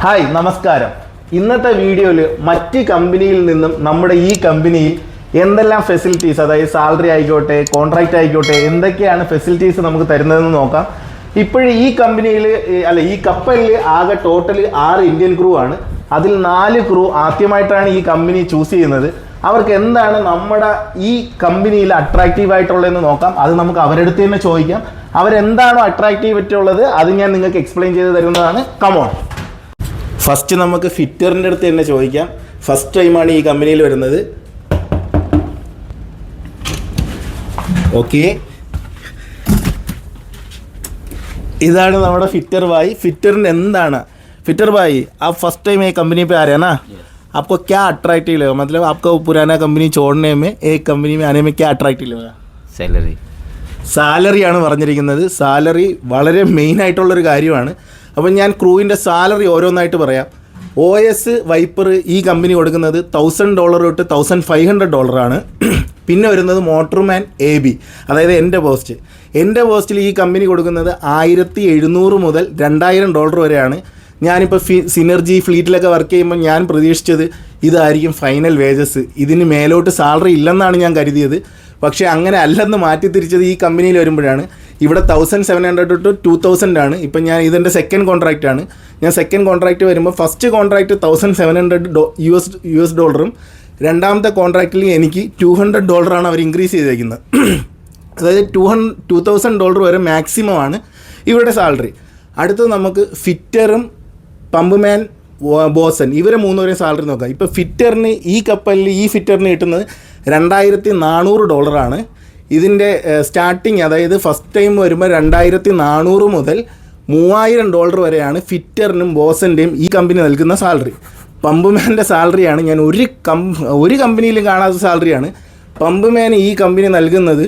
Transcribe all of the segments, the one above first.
Hi നമസ്കാരം. ഇന്നത്തെ വീഡിയോയിൽ മറ്റ് കമ്പനിയിൽ നിന്നും നമ്മുടെ ഈ കമ്പനിയിൽ എന്തെല്ലാം ഫെസിലിറ്റീസ്, അതായത് സാലറി ആയിക്കോട്ടെ, കോൺട്രാക്റ്റ് ആയിക്കോട്ടെ, എന്തൊക്കെയാണ് ഫെസിലിറ്റീസ് നമുക്ക് തരുന്നതെന്ന് നോക്കാം. ഇപ്പോഴും ഈ കമ്പനിയിൽ ഈ കപ്പലിൽ ആകെ ടോട്ടൽ 6 ഇന്ത്യൻ ക്രൂ ആണ്. അതിൽ 4 ക്രൂ ആദ്യമായിട്ടാണ് ഈ കമ്പനി ചൂസ് ചെയ്യുന്നത്. അവർക്ക് എന്താണ് നമ്മുടെ ഈ കമ്പനിയിൽ അട്രാക്റ്റീവ് ആയിട്ടുള്ളതെന്ന് നോക്കാം. അത് നമുക്ക് അവരുടെ അടുത്ത് തന്നെ ചോദിക്കാം. അവരെന്താണോ അട്രാക്റ്റീവ് ഉള്ളത് അത് ഞാൻ നിങ്ങൾക്ക് എക്സ്പ്ലെയിൻ ചെയ്ത് തരുന്നതാണ്. കമോൺ. ഫസ്റ്റ് നമുക്ക് ഫിറ്ററിൻ്റെ അടുത്ത് തന്നെ ചോദിക്കാം. ഫസ്റ്റ് ടൈമാണ് ഈ കമ്പനിയിൽ വരുന്നത്. ഓക്കെ, ഇതാണ് നമ്മുടെ ഫിറ്റർ ഭാई. ഫിറ്ററിന് എന്താണ് फिटर भाई, आप फर्स्ट टाइम ये कंपनी पे आ रहे हैं ना? आपको क्या अट्रैक्टिव लगा? मतलब आपको पुराना कंपनी छोड़ने में एक कंपनी में आने में क्या अट्रैक्टिव लगा? സാലറിയാണ് പറഞ്ഞിരിക്കുന്നത്. സാലറി വളരെ മെയിൻ ആയിട്ടുള്ളൊരു കാര്യമാണ്. അപ്പം ഞാൻ ക്രൂവിൻ്റെ സാലറി ഓരോന്നായിട്ട് പറയാം. OS വൈപ്പർ ഈ കമ്പനി കൊടുക്കുന്നത് $1,000 തൊട്ട് $1,500 പിന്നെ വരുന്നത് മോട്ടർമാൻ AB, അതായത് എൻ്റെ പോസ്റ്റിൽ ഈ കമ്പനി കൊടുക്കുന്നത് $1,700 മുതൽ $2,000 വരെയാണ്. ഞാനിപ്പോൾ സിനർജി ഫ്ലീറ്റിലൊക്കെ വർക്ക് ചെയ്യുമ്പോൾ ഞാൻ പ്രതീക്ഷിച്ചത് ഇതായിരിക്കും ഫൈനൽ വേജസ്, ഇതിന് മേലോട്ട് സാലറി ഇല്ലെന്നാണ് ഞാൻ കരുതിയത്. പക്ഷേ അങ്ങനെ അല്ലെന്ന് മാറ്റി തിരിച്ചത് ഈ കമ്പനിയിൽ വരുമ്പോഴാണ്. ഇവിടെ 1,700 to 2,000 ആണ്. ഇപ്പം ഞാൻ ഇതെൻ്റെ സെക്കൻഡ് കോൺട്രാക്റ്റ് ആണ്. ഞാൻ സെക്കൻഡ് കോൺട്രാക്റ്റ് വരുമ്പോൾ ഫസ്റ്റ് കോൺട്രാക്റ്റ് $1,700 രണ്ടാമത്തെ കോൺട്രാക്റ്റിൽ എനിക്ക് $200 അവർ ഇൻക്രീസ് ചെയ്തേക്കുന്നത്. അതായത് $2,000 വരെ മാക്സിമം ആണ് ഇവരുടെ സാലറി. അടുത്തത് നമുക്ക് ഫിറ്ററും പമ്പ്മാൻ ബോസൻ ഇവരെ 3 പേരെയും സാലറി നോക്കാം. ഇപ്പോൾ ഫിറ്ററിന് ഈ കപ്പലിൽ ഈ ഫിറ്ററിന് കിട്ടുന്നത് $2,400 ആണ്. ഇതിൻ്റെ സ്റ്റാർട്ടിങ്, അതായത് ഫസ്റ്റ് ടൈം വരുമ്പോൾ $2,400 മുതൽ $3,000 വരെയാണ് ഫിറ്ററിനും ബോസൻ്റെയും ഈ കമ്പനി നൽകുന്ന സാലറി. പമ്പ്മാൻ്റെ സാലറിയാണ് ഞാൻ ഒരു കമ്പനിയിലും കാണാത്ത സാലറിയാണ്. പമ്പ്മാൻ ഈ കമ്പനി നൽകുന്നത്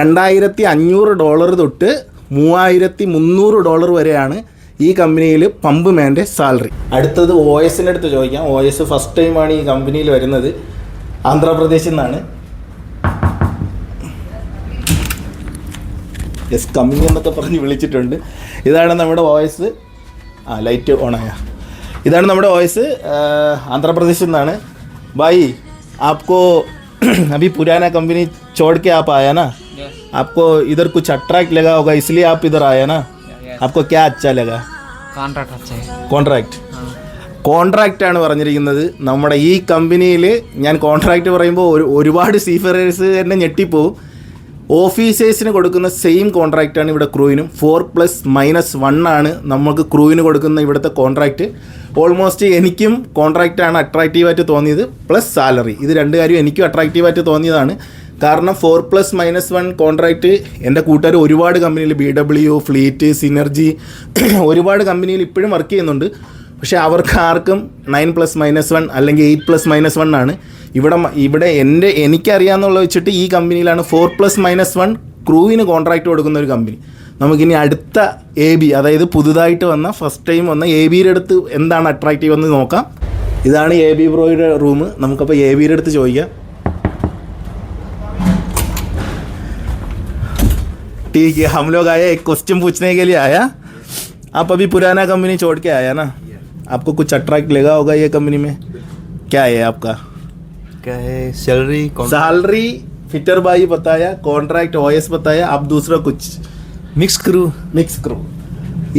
$2,500 തൊട്ട് $3,300 വരെയാണ് ഈ കമ്പനിയിൽ പമ്പ്മാൻ്റെ സാലറി. അടുത്തത് OSൻ്റെ അടുത്ത് ചോദിക്കാം. OS ഫസ്റ്റ് ടൈമാണ് ഈ കമ്പനിയിൽ വരുന്നത്. ആന്ധ്രാപ്രദേശിൽ നിന്നാണ്. കമ്പനി എന്നൊക്കെ പറഞ്ഞ് വിളിച്ചിട്ടുണ്ട്. ഇതാണ് നമ്മുടെ OS. ലൈറ്റ് ഓണായ. ഇതാണ് നമ്മുടെ OS. ആന്ധ്രാപ്രദേശിൽ നിന്നാണ്. ഭായി, आपको अभी पुराना कंपनी छोड़ के आप आया ना? आपको इधर कुछ अट्रैक्ट लगा होगा, इसलिए आप इधर आया ना? आपको क्या अच्छा लगा? കോൺട്രാക്റ്റ് ആണ് പറഞ്ഞിരിക്കുന്നത്. നമ്മുടെ ഈ കമ്പനിയിൽ ഞാൻ കോൺട്രാക്റ്റ് പറയുമ്പോൾ ഒരുപാട് സീഫെയറേഴ്സ് തന്നെ ഞെട്ടിപ്പോവും. ഓഫീസേഴ്സിന് കൊടുക്കുന്ന സെയിം കോൺട്രാക്റ്റാണ് ഇവിടെ ക്രൂവിനും. 4+-1 ആണ് നമുക്ക് ക്രൂവിന് കൊടുക്കുന്ന ഇവിടുത്തെ കോൺട്രാക്റ്റ്. ഓൾമോസ്റ്റ് എനിക്കും കോൺട്രാക്റ്റാണ് അട്രാക്റ്റീവായിട്ട് തോന്നിയത്, പ്ലസ് സാലറി. ഇത് 2 കാര്യം എനിക്കും അട്രാക്റ്റീവായിട്ട് തോന്നിയതാണ്. കാരണം 4+-1 കോൺട്രാക്റ്റ് എൻ്റെ കൂട്ടുകാർ ഒരുപാട് കമ്പനിയിൽ BW, ഫ്ലീറ്റ്, സിനർജി ഒരുപാട് കമ്പനിയിൽ ഇപ്പോഴും വർക്ക് ചെയ്യുന്നുണ്ട്. പക്ഷേ അവർക്ക് ആർക്കും 9+-1 അല്ലെങ്കിൽ 8+-1 ആണ്. ഇവിടെ എനിക്കറിയാമെന്നുള്ള വെച്ചിട്ട് ഈ കമ്പനിയിലാണ് 4+-1 ക്രൂവിന് കോൺട്രാക്റ്റ് കൊടുക്കുന്ന ഒരു കമ്പനി. നമുക്കിനി അടുത്ത AB, അതായത് പുതുതായിട്ട് വന്ന ഫസ്റ്റ് ടൈം വന്ന ABയുടെ അടുത്ത് എന്താണ് അട്രാക്റ്റീവ് എന്ന് നോക്കാം. ഇതാണ് AB ബ്രോയുടെ റൂം. നമുക്കപ്പോൾ ABയുടെ അടുത്ത് ചോദിക്കാം. ठीक है, हम लोग आए एक क्वेश्चन पूछने के लिए आया. आप अभी पुराना कंपनी छोड़ के आया ना? आपको कुछ अट्रैक्ट लगा होगा ये कंपनी में? क्या है आपका? क्या है? सैलरी फिटर भाई बताया, कॉन्ट्रैक्ट OS बताया, आप दूसरा कुछ? Mix crew.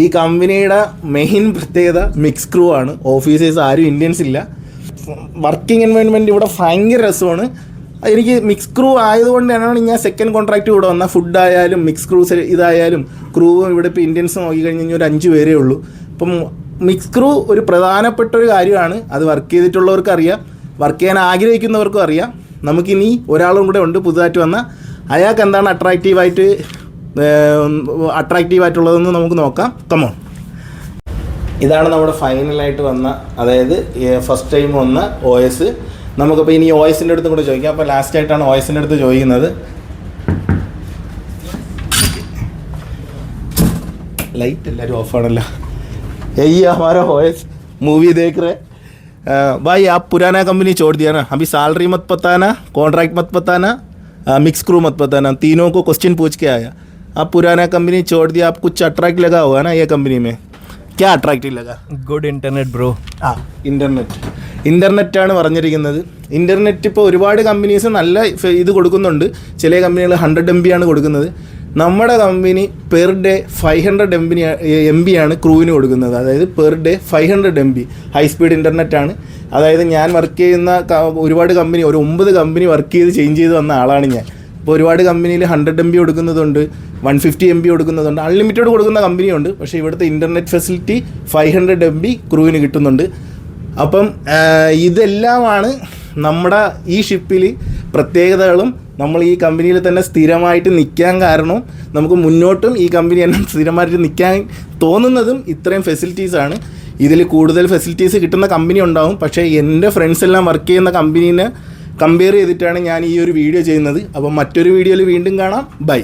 ഈ കമ്പനിയുടെ മെയിൻ പ്രത്യേകത മിക്സ് ക്രൂ ആണ്. ഓഫീസേഴ്സ് ആരും ഇന്ത്യൻസ് ഇല്ല. വർക്കിംഗ് എൻവയോൺമെൻറ്റ് ഇവിടെ ഭയങ്കര രസമാണ്. എനിക്ക് മിക്സ് ക്രൂ ആയതുകൊണ്ട് തന്നെയാണ് ഞാൻ സെക്കൻഡ് കോൺട്രാക്റ്റ് ഇവിടെ വന്ന. ഫുഡായാലും മിക്സ് ക്രൂ ഇതായാലും ക്രൂവും ഇവിടെ ഇപ്പോൾ ഇന്ത്യൻസ് നോക്കിക്കഴിഞ്ഞാൽ ഒരു 5 പേരേ ഉള്ളൂ. അപ്പം മിക്സ് ക്രൂ ഒരു പ്രധാനപ്പെട്ട ഒരു കാര്യമാണ്. അത് വർക്ക് ചെയ്തിട്ടുള്ളവർക്ക് അറിയാം, വർക്ക് ചെയ്യാൻ ആഗ്രഹിക്കുന്നവർക്കും അറിയാം. നമുക്കിനി ഒരാളും കൂടെ ഉണ്ട് പുതുതായിട്ട് വന്ന. അയാൾക്ക് എന്താണ് അട്രാക്റ്റീവായിട്ടുള്ളതെന്ന് നമുക്ക് നോക്കാം. കമോൺ. ഇതാണ് നമ്മുടെ ഫൈനലായിട്ട് വന്ന, അതായത് ഫസ്റ്റ് ടൈം വന്ന OS. നമുക്കപ്പോൾ ഇനി OSൻ്റെ അടുത്തും കൂടെ ചോദിക്കാം. അപ്പോൾ ലാസ്റ്റായിട്ടാണ് OSൻ്റെ അടുത്ത് ചോദിക്കുന്നത്. ലൈറ്റ് എല്ലാവരും ഓഫാണല്ലോ. हमारा OS मूवी देख रहे. भाई आप पुराना कंपनी छोड़ दिया ना? अभी सैलरी मत बताना, कॉन्ट्रैक्ट मत बताना, मिक्स क्रू मत बताना. तीनों को क्वेश्चन पूछ के आया. आप पुराना कंपनी छोड़ दिया, आप कुछ अट्रैक्ट लगा होगा ना ये कंपनी में? ക്യാ attractive Laga? Good internet, bro. ഇൻ്റർനെറ്റാണ് പറഞ്ഞിരിക്കുന്നത്. ഇൻ്റർനെറ്റ് ഇപ്പോൾ ഒരുപാട് കമ്പനീസ് നല്ല ഇത് കൊടുക്കുന്നുണ്ട്. ചില കമ്പനികൾ 100 MB ആണ് കൊടുക്കുന്നത്. നമ്മുടെ കമ്പനി പെർ ഡേ 500 MB ആണ് ക്രൂവിന് കൊടുക്കുന്നത്. അതായത് per day 500 MB high speed ഇൻ്റർനെറ്റാണ്. അതായത് ഞാൻ വർക്ക് ചെയ്യുന്ന ഒരുപാട് കമ്പനി, ഒരു 9 കമ്പനി വർക്ക് ചെയ്ത് ചേഞ്ച് ചെയ്ത് വന്ന ആളാണ് ഞാൻ. ഇപ്പോൾ ഒരുപാട് കമ്പനിയിൽ 100 MB കൊടുക്കുന്നതുണ്ട്, 150 MB കൊടുക്കുന്നതുണ്ട്, അൺലിമിറ്റഡ് കൊടുക്കുന്ന കമ്പനിയുണ്ട്. പക്ഷേ ഇവിടുത്തെ ഇൻ്റർനെറ്റ് ഫെസിലിറ്റി 500 MB ക്രൂവിന് കിട്ടുന്നുണ്ട്. അപ്പം ഇതെല്ലാമാണ് നമ്മുടെ ഈ ഷിപ്പിൽ പ്രത്യേകതകളും. നമ്മൾ ഈ കമ്പനിയിൽ തന്നെ സ്ഥിരമായിട്ട് നിൽക്കാൻ കാരണം, നമുക്ക് മുന്നോട്ടും ഈ കമ്പനി തന്നെ സ്ഥിരമായിട്ട് നിൽക്കാൻ തോന്നുന്നതും ഇത്രയും ഫെസിലിറ്റീസാണ്. ഇതിൽ കൂടുതൽ ഫെസിലിറ്റീസ് കിട്ടുന്ന കമ്പനി ഉണ്ടാവും. പക്ഷേ എൻ്റെ ഫ്രണ്ട്സ് എല്ലാം വർക്ക് ചെയ്യുന്ന കമ്പനീനെ കമ്പയർ ചെയ്തിട്ടാണ് ഞാൻ ഈ ഒരു വീഡിയോ ചെയ്യുന്നത്. അപ്പം മറ്റൊരു വീഡിയോയിൽ വീണ്ടും കാണാം. ബൈ.